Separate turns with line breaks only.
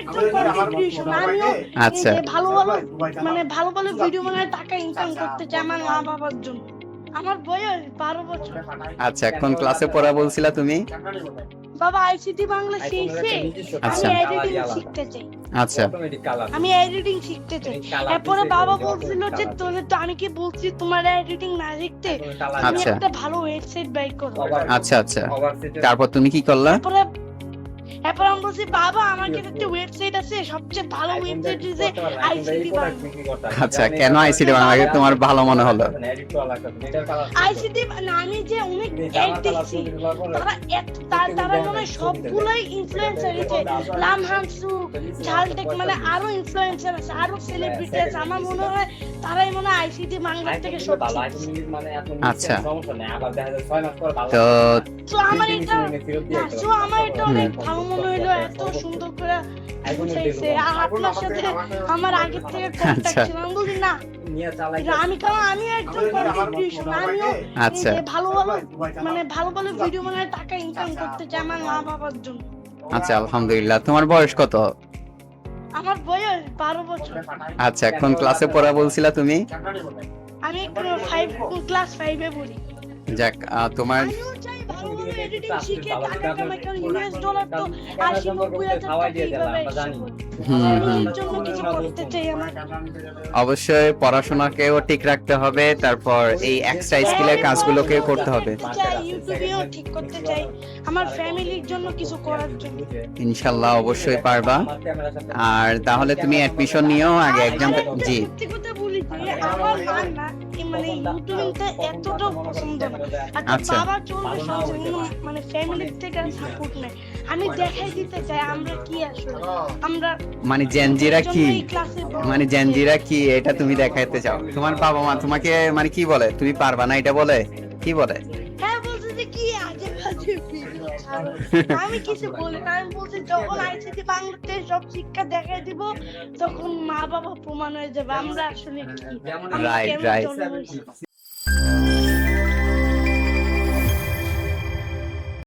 একজন content creation, আমিও
আচ্ছা
যে ভালো ভালো ভালো ভালো ভিডিও বানায় টাকা ইনকাম করতে চাই আমার মা বাবার জন্য। আমার বয়স 12 বছর।
আচ্ছা, কোন ক্লাসে পড়া বলছিলা তুমি?
বাবা আইসিটি বাংলা শেষে আমি
আচ্ছা
এডিটিং শিখতে চাই।
আচ্ছা
আমি এডিটিং শিখতে চাই। এরপরে বাবা বলছিল যে তোরে তো আমি কি বলছি তোমার এডিটিং না শিখতে, তুমি
আচ্ছা
একটা ভালো ওয়েবসাইট বাই করো।
আচ্ছা আচ্ছা, তারপর তুমি কি করলা?
এরপর আমি বলছি বাবা আমার কাছে একটা ওয়েবসাইট আছে, সবচেয়ে ভালো ওয়েবসাইট যে আইসিটি বাংলা।
আচ্ছা, কেন আইসিটি বাংলাকে তোমার ভালো মনে হলো?
আইসিটি না, আমি যে অনেক অ্যাড দেখছি, তারা মনে হয় সবগুলাই ইনফ্লুয়েন্সার আছে। লামহানসু, ঝালটেক, আরো ইনফ্লুয়েন্সার আছে, আরো সেলিব্রিটি আছে। আমার মনে হয় তারাই মনে হয় আইসিটি বাংলা থেকে সব শিখছে।
আচ্ছা, তো
আমার এটা অনেক ভালো মনে হইলো, এত সুন্দর করে বুঝাইছে। আর আপনার সাথে আমার আগের থেকে কন্টাক্ট ছিল। আমি বলি না, আমি একজন কন্টেন্ট ক্রিয়েশন, আমিও
আচ্ছা
যে ভালো ভালো ভিডিও বানায় টাকা ইনকাম করতে চাই আমার মা বাবার জন্য।
আচ্ছা, আলহামদুলিল্লাহ। তোমার বয়স কত?
আমার বয়স 12 বছর।
আচ্ছা, কোন ক্লাসে পড়া বলছিলা তুমি?
আমি ক্লাস 5 এ পড়ি।
যাক, তোমার
আমিও চাই ভালো ভালো এডিটিং শিখে টাকা কামাই, কারণ ইউএস ডলার তো 80-90 হাজার টাকা এইভাবে আমি এর জন্য কিছু করতে চাই। আমার
অবশ্যই পড়াশোনাকেও ঠিক রাখতে হবে, তারপর এই এক্সট্রা স্কিলের কাজগুলোকে করতে হবে।
ইউটিউবেও ঠিক করতে চাই, আমার ফ্যামিলির জন্য কিছু করার জন্য।
ইনশাআল্লাহ অবশ্যই পারবা। আর তাহলে তুমি অ্যাডমিশন নিও আগে এক্সাম। জি,
সত্যি কথা বলি যে আমার মা না ইউটিউবিংটা এতটাও পছন্দ না।
আচ্ছা।
বাবা চলবে সব, ফ্যামিলির থেকে সাপোর্ট নেই। আমি দেখাই দিতে চাই আমরা কি আসলে আমরা
জেনজিরা কি,
এই ক্লাসে
জেনজিরা কি এটা তুমি দেখাইতে চাও? তোমার বাবা মা তোমাকে কি বলে, তুমি পারবা না এটা বলে? কি বলে?
হ্যাঁ বলছে যে কি আজে বাজে ভিডিও ছাড়ো। আমি কিছু বলি না, আমি বলছি যখন আইসিটি বাংলাতে সব শিক্ষা দেখাই দিব তখন মা বাবা প্রমাণ হয়ে যাবে আমরা আসলে কি, আমরা
রাইট
কেমন
রাইট।
জন্ম হয়েছি।